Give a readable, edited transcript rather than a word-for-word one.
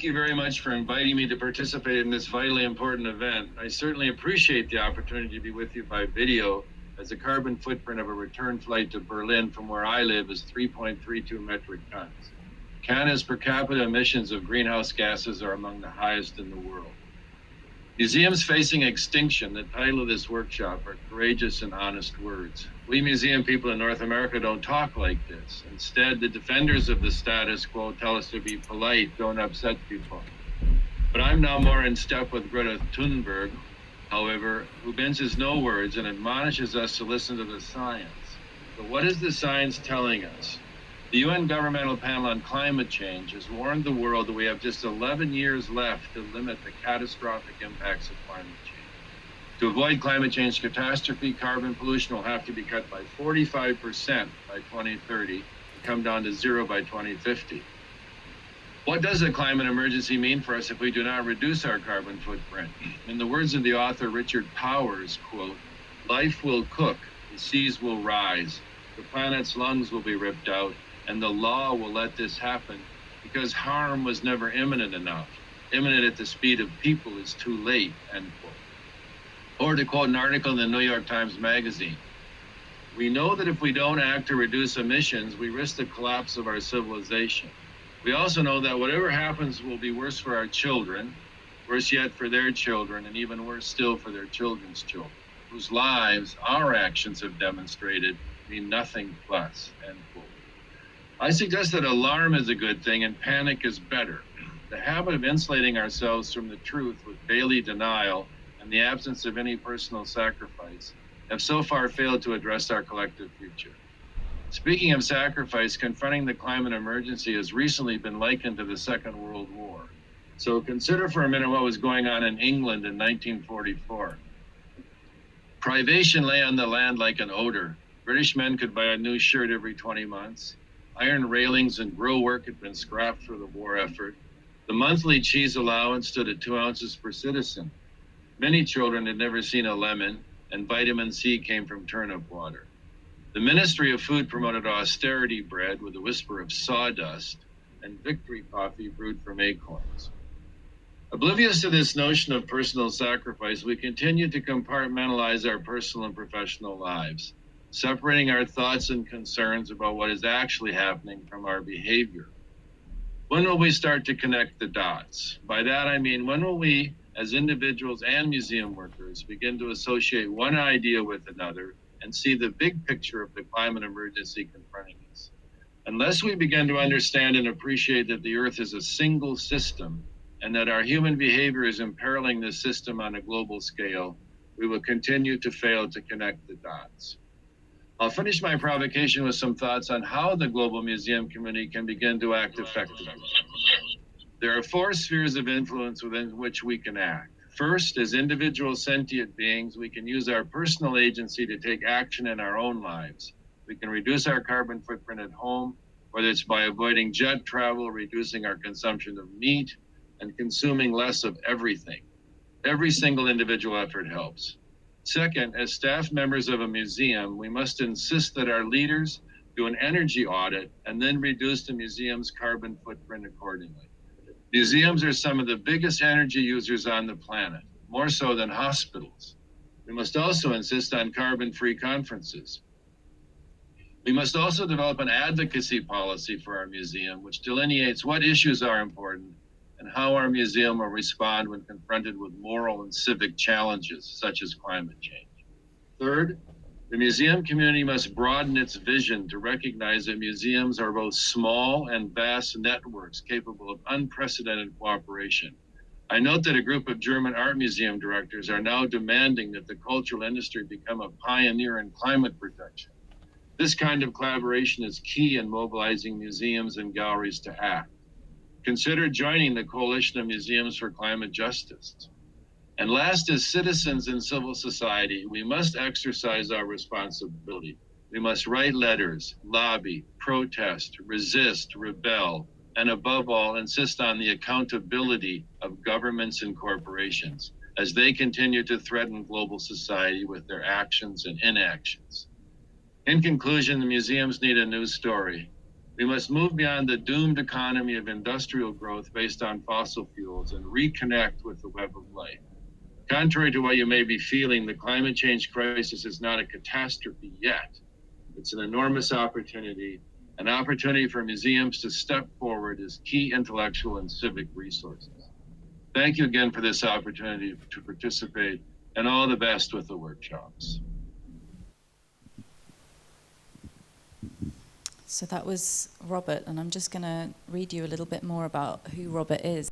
Thank you very much for inviting me to participate in this vitally important event. I certainly appreciate the opportunity to be with you by video, as the carbon footprint of a return flight to Berlin from where I live is 3.32 metric tons. Canada's per capita emissions of greenhouse gases are among the highest in the world. Museums Facing Extinction, the title of this workshop, are courageous and honest words. We museum people in North America don't talk like this. Instead, the defenders of the status quo tell us to be polite, don't upset people. But I'm now more in step with Greta Thunberg, however, who minces no words and admonishes us to listen to the science. But what is the science telling us? The UN Governmental Panel on Climate Change has warned the world that we have just 11 years left to limit the catastrophic impacts of climate change. To avoid climate change catastrophe, carbon pollution will have to be cut by 45% by 2030 and come down to zero by 2050. What does a climate emergency mean for us if we do not reduce our carbon footprint? In the words of the author Richard Powers, quote, "Life will cook, the seas will rise, the planet's lungs will be ripped out, and the law will let this happen because harm was never imminent enough. Imminent at the speed of people is too late," end quote. Or to quote an article in the New York Times Magazine, "We know that if we don't act to reduce emissions, we risk the collapse of our civilization. We also know that whatever happens will be worse for our children, worse yet for their children, and even worse still for their children's children, whose lives our actions have demonstrated mean nothing to us," end quote. I suggest that alarm is a good thing and panic is better. The habit of insulating ourselves from the truth with daily denial and the absence of any personal sacrifice have so far failed to address our collective future. Speaking of sacrifice, confronting the climate emergency has recently been likened to the Second World War. So consider for a minute what was going on in England in 1944. Privation lay on the land like an odor. British men could buy a new shirt every 20 months. Iron railings and grill work had been scrapped for the war effort. The monthly cheese allowance stood at 2 ounces per citizen. Many children had never seen a lemon, and vitamin C came from turnip water. The Ministry of Food promoted austerity bread with a whisper of sawdust and victory coffee brewed from acorns. Oblivious to this notion of personal sacrifice, we continue to compartmentalize our personal and professional lives, separating our thoughts and concerns about what is actually happening from our behavior. When will we start to connect the dots? By that I mean, when will we, as individuals and museum workers, begin to associate one idea with another and see the big picture of the climate emergency confronting us? Unless we begin to understand and appreciate that the Earth is a single system and that our human behavior is imperiling the system on a global scale, we will continue to fail to connect the dots. I'll finish my provocation with some thoughts on how the global museum community can begin to act effectively. There are 4 spheres of influence within which we can act. First, as individual sentient beings, we can use our personal agency to take action in our own lives. We can reduce our carbon footprint at home, whether it's by avoiding jet travel, reducing our consumption of meat, and consuming less of everything. Every single individual effort helps. Second, as staff members of a museum, we must insist that our leaders do an energy audit and then reduce the museum's carbon footprint accordingly. Museums are some of the biggest energy users on the planet, more so than hospitals. We must also insist on carbon-free conferences. We must also develop an advocacy policy for our museum, which delineates what issues are important and how our museum will respond when confronted with moral and civic challenges, such as climate change. Third, the museum community must broaden its vision to recognize that museums are both small and vast networks capable of unprecedented cooperation. I note that a group of German art museum directors are now demanding that the cultural industry become a pioneer in climate protection. This kind of collaboration is key in mobilizing museums and galleries to act. Consider joining the Coalition of Museums for Climate Justice. And last, as citizens in civil society, we must exercise our responsibility. We must write letters, lobby, protest, resist, rebel, and above all, insist on the accountability of governments and corporations as they continue to threaten global society with their actions and inactions. In conclusion, the museums need a new story. We must move beyond the doomed economy of industrial growth based on fossil fuels and reconnect with the web of life. Contrary to what you may be feeling, the climate change crisis is not a catastrophe yet. It's an enormous opportunity, an opportunity for museums to step forward as key intellectual and civic resources. Thank you again for this opportunity to participate, and all the best with the workshops. So that was Robert, and I'm just going to read you a little bit more about who Robert is.